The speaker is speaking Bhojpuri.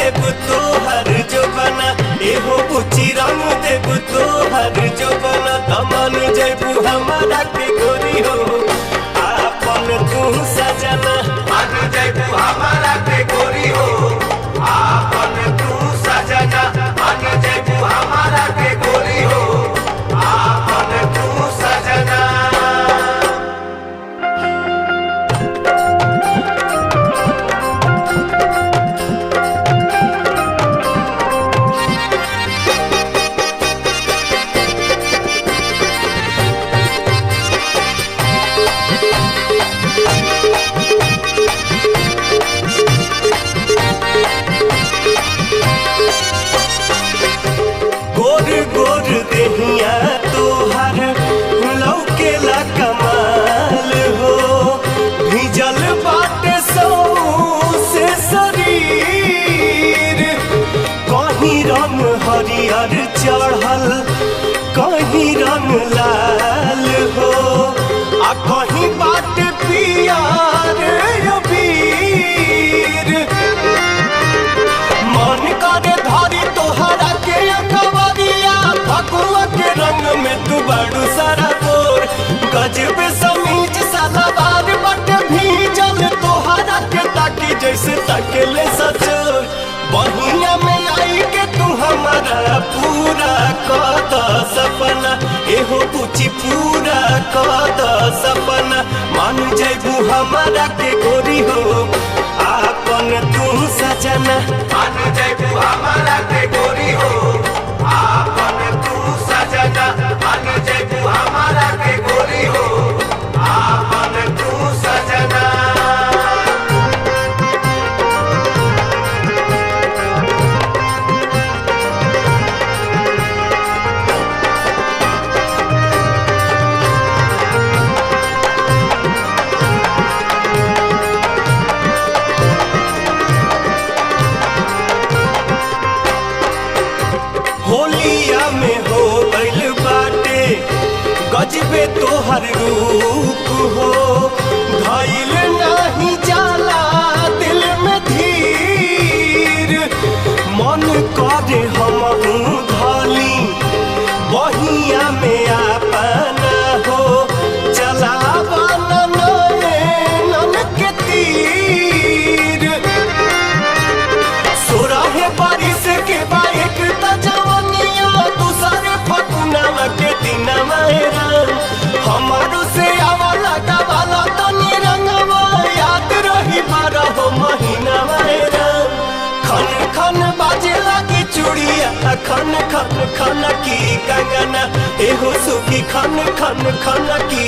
देव तोहर जोबना एहो बुची रंग देव तोहर जोबना तमन जैबू हमारा के गोरी हो आपन तू सजना मान जैबू हमारा के गोरी हो आपन तू सजना मान जैबू हमारा के गोरी हो आपन तू सजना। गोर गोर देहिया तोहर लौकेला कमाल हो भिजल बाटे सौसे शरीर कहीं रंग हरियर चढ़ल कहीं रंग लाल हो आ कहीं बाट पियर अबीर मन करे धारी तोहरा के अखबारिया फगुआ के रंग में तू बड़ू सारा बोर गजब समीज सलवार बट भीजल तोहरा के ताकी जैसे तकले सचोर बहिया में आई के तू हमारा पूरा कद सपना एहो पूछी पूरा कद सपना मान जैबू हमारा के गोरी हो आपन तू सजना मान जैबू हमारा के गोरी हो आपन तू सजना मान जैबू हमारा के गोरी हो आपन तू सजना। होलिया में हो गइल बाटे गजबे तोहर रूप हो धइल नाही जाला दिल में धीर मन करे हमहू धली बहिया में अपना हो चलावा नैनन के तीर सोरहे बारिश के बाइक तजवनिया दूसरे फकुनावा के दिनवा राम हमारो से आवला गवाला तनी रंगवा याद रही 12 महीनावा राम खन खन बाजे लगी चूड़िया खन खन खन की कंगना एहो सुखी खन खन खन की